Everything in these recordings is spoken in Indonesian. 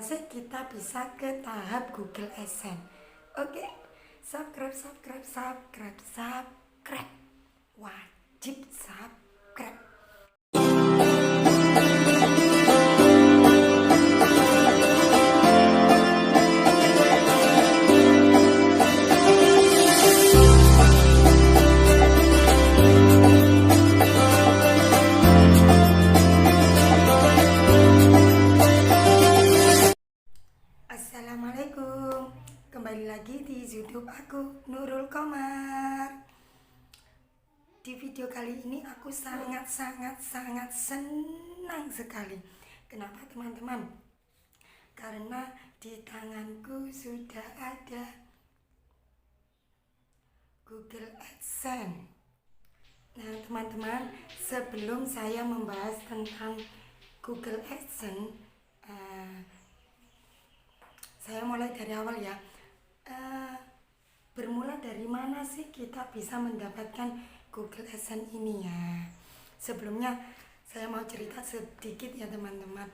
sih kita bisa ke tahap Google AdSense? Oke, subscribe. Wajib subscribe. Assalamualaikum, kembali lagi di YouTube aku, Nurul Komar. Di video kali ini aku sangat senang sekali. Kenapa teman-teman? Karena di tanganku sudah ada Google AdSense. Nah teman-teman, sebelum saya membahas tentang Google AdSense, saya mulai dari awal ya. Bermula dari mana sih kita bisa mendapatkan Google AdSense ini ya? Sebelumnya saya mau cerita sedikit ya teman-teman.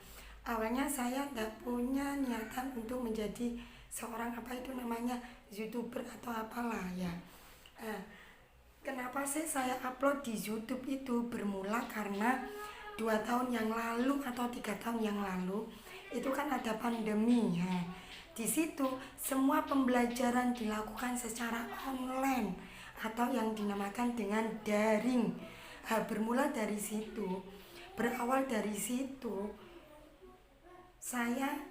Awalnya saya tidak punya niatan untuk menjadi seorang YouTuber atau apalah ya. Kenapa sih saya upload di YouTube itu? Bermula karena 2 tahun yang lalu atau 3 tahun yang lalu itu kan ada pandemi ya. Di situ semua pembelajaran dilakukan secara online atau yang dinamakan dengan daring. Bermula dari situ, berawal dari situ, saya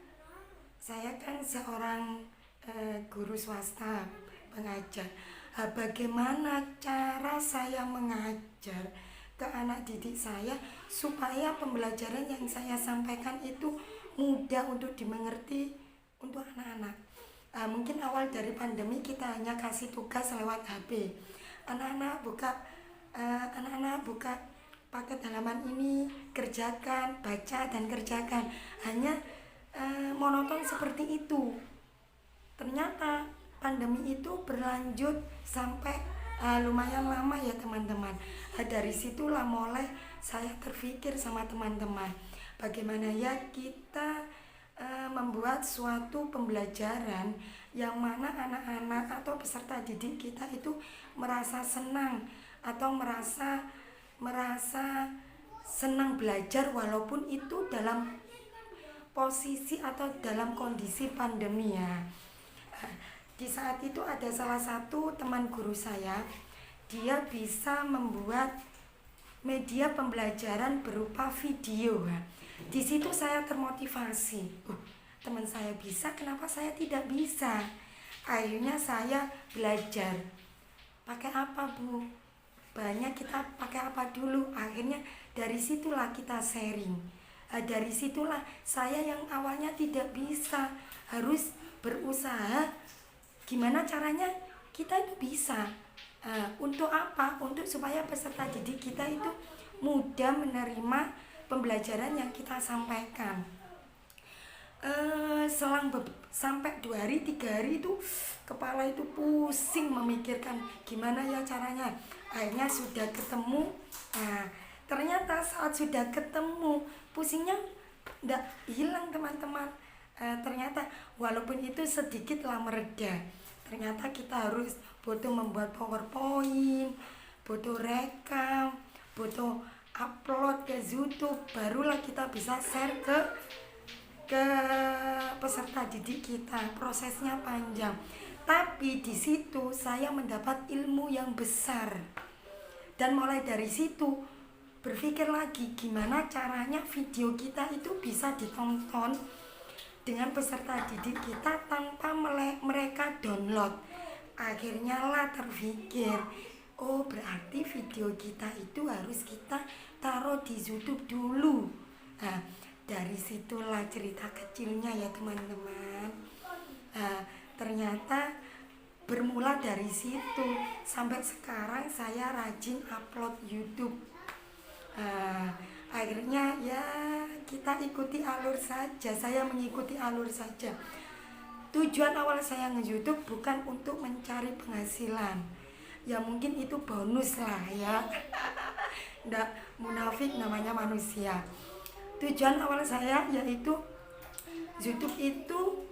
kan seorang guru swasta, pengajar. Bagaimana cara saya mengajar ke anak didik saya supaya pembelajaran yang saya sampaikan itu mudah untuk dimengerti untuk anak-anak. Mungkin awal dari pandemi kita hanya kasih tugas lewat HP. Anak-anak buka paket halaman ini, kerjakan, baca dan kerjakan. Hanya monoton seperti itu. Ternyata pandemi itu berlanjut sampai lumayan lama ya teman-teman. Dari situlah mulai saya terpikir sama teman-teman, bagaimana ya kita membuat suatu pembelajaran yang mana anak-anak atau peserta didik kita itu merasa senang atau merasa senang belajar walaupun itu dalam posisi atau dalam kondisi pandemi ya. Di saat itu ada salah satu teman guru saya, dia bisa membuat media pembelajaran berupa video. Di situ saya termotivasi. Teman saya bisa, kenapa saya tidak bisa? Akhirnya saya belajar. Pakai apa, Bu? Banyak kita pakai apa dulu? Akhirnya dari situlah kita sharing. Dari situlah saya yang awalnya tidak bisa, harus berusaha. Gimana caranya kita itu bisa? Untuk apa? Untuk supaya peserta didik kita itu mudah menerima pembelajaran yang kita sampaikan. Selang sampai 2 hari 3 hari itu kepala itu pusing memikirkan gimana ya caranya. Akhirnya sudah ketemu. Ternyata saat sudah ketemu pusingnya tidak hilang teman-teman. Ternyata walaupun itu sedikitlah mereda. Ternyata kita harus butuh membuat PowerPoint, butuh rekam, butuh upload ke YouTube, barulah kita bisa share ke peserta didik kita. Prosesnya panjang, tapi di situ saya mendapat ilmu yang besar. Dan mulai dari situ berpikir lagi gimana caranya video kita itu bisa ditonton dengan peserta didik kita tanpa mereka download. Akhirnya lah terpikir, oh berarti video kita itu harus kita taruh di YouTube dulu. Dari situlah cerita kecilnya ya teman-teman. Ternyata bermula dari situ sampai sekarang saya rajin upload YouTube. Akhirnya ya kita ikuti alur saja. Saya mengikuti alur saja. Tujuan awal saya nge-YouTube bukan untuk mencari penghasilan. Ya mungkin itu bonus lah ya. Nggak munafik, namanya manusia. Tujuan awal saya yaitu YouTube itu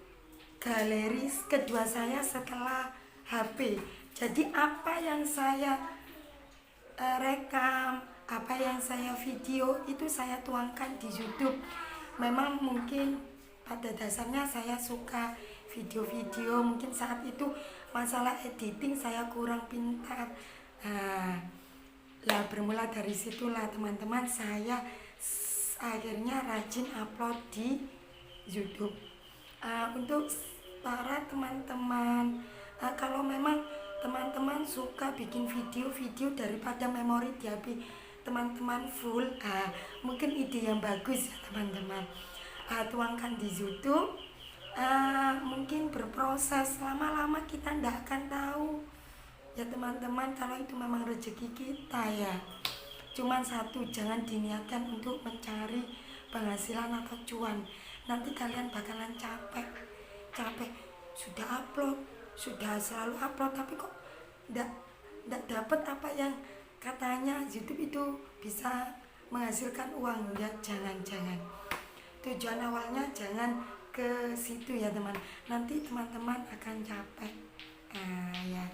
galeri kedua saya setelah HP. Jadi apa yang saya rekam, apa yang saya video itu saya tuangkan di YouTube. Memang mungkin pada dasarnya saya suka video-video, mungkin saat itu masalah editing saya kurang pintar. Lah bermula dari situlah teman-teman saya akhirnya rajin upload di YouTube. Untuk para teman-teman, kalau memang teman-teman suka bikin video-video daripada memori di HP teman-teman full, mungkin ide yang bagus ya teman-teman. Tuangkan di YouTube. Mungkin berproses, lama-lama kita tidak akan tahu ya teman-teman, kalau itu memang rezeki kita ya. Cuman satu, jangan diniatkan untuk mencari penghasilan atau cuan. Nanti kalian bakalan capek sudah upload, sudah selalu upload, tapi kok tidak dapat apa yang katanya YouTube itu bisa menghasilkan uang. Ya jangan. Tujuan awalnya jangan ke situ ya teman. Nanti teman-teman akan capek. Ya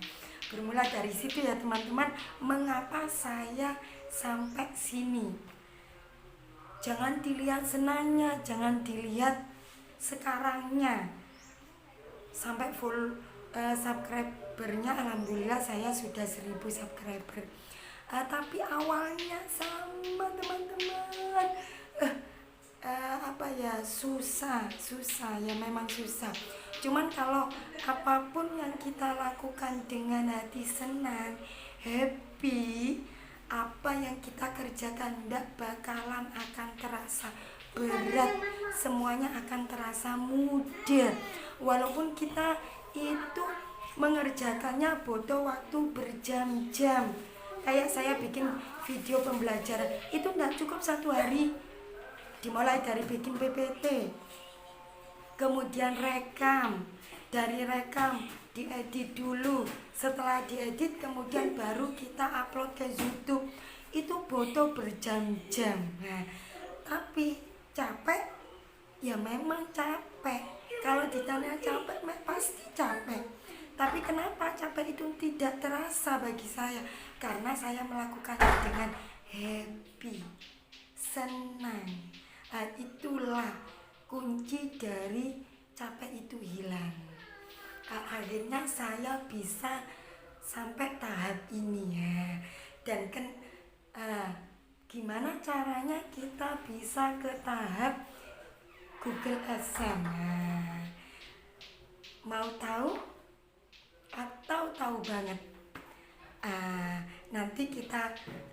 bermula dari situ ya teman-teman, mengapa saya sampai sini. Jangan dilihat senangnya, jangan dilihat sekarangnya. Sampai full subscribernya, alhamdulillah saya sudah 1000 subscriber. Tapi awalnya sama teman-teman, susah ya, memang susah. Cuman kalau apapun yang kita lakukan dengan hati senang, happy, apa yang kita kerjakan tidak bakalan akan terasa berat, semuanya akan terasa mudah. Walaupun kita itu mengerjakannya butuh waktu berjam-jam. Kayak saya bikin video pembelajaran itu tidak cukup 1 hari. Dimulai dari bikin PPT, kemudian rekam, dari rekam diedit dulu, setelah diedit kemudian baru kita upload ke YouTube. Itu butuh berjam-jam. Tapi capek ya, memang capek. Kalau ditanya capek, pasti capek. Tapi kenapa capek itu tidak terasa bagi saya? Karena saya melakukannya dengan happy, senang. Itulah kunci dari capek itu hilang. Akhirnya saya bisa sampai tahap ini ya. Dan gimana caranya kita bisa ke tahap Google AdSense? Mau tahu atau tahu banget?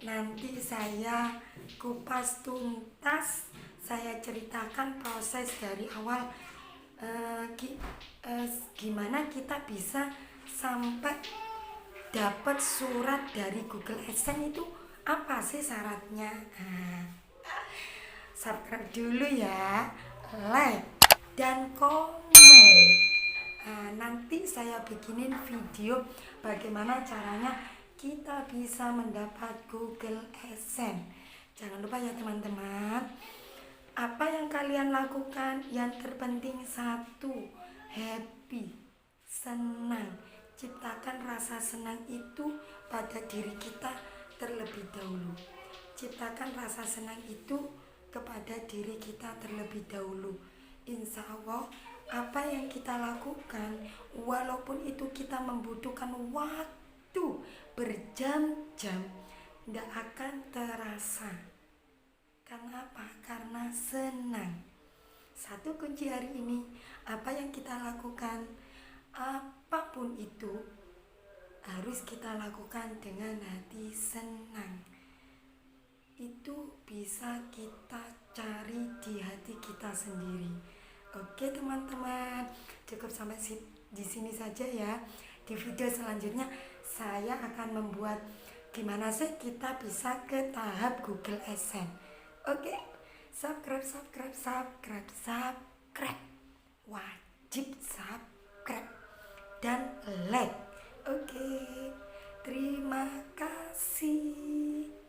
Nanti saya kupas tuntas, saya ceritakan proses dari awal, gimana kita bisa sampai dapat surat dari Google AdSense, itu apa sih syaratnya. Subscribe dulu ya, like dan komen. Nanti saya bikinin video bagaimana caranya kita bisa mendapat Google AdSense. Jangan lupa ya teman-teman, apa yang kalian lakukan yang terpenting satu, happy, senang. Ciptakan rasa senang itu pada diri kita terlebih dahulu. Ciptakan rasa senang itu kepada diri kita terlebih dahulu. Insya Allah apa yang kita lakukan, walaupun itu kita membutuhkan waktu berjam-jam, tidak akan terasa. Karena apa? Karena senang. Satu kunci hari ini, apa yang kita lakukan, apapun itu harus kita lakukan dengan hati senang. Itu bisa kita cari di hati kita sendiri. Oke teman-teman, cukup sampai di sini saja ya. Di video selanjutnya saya akan membuat gimana sih kita bisa ke tahap Google AdSense. Oke, subscribe. Wajib subscribe dan like. Oke, terima kasih.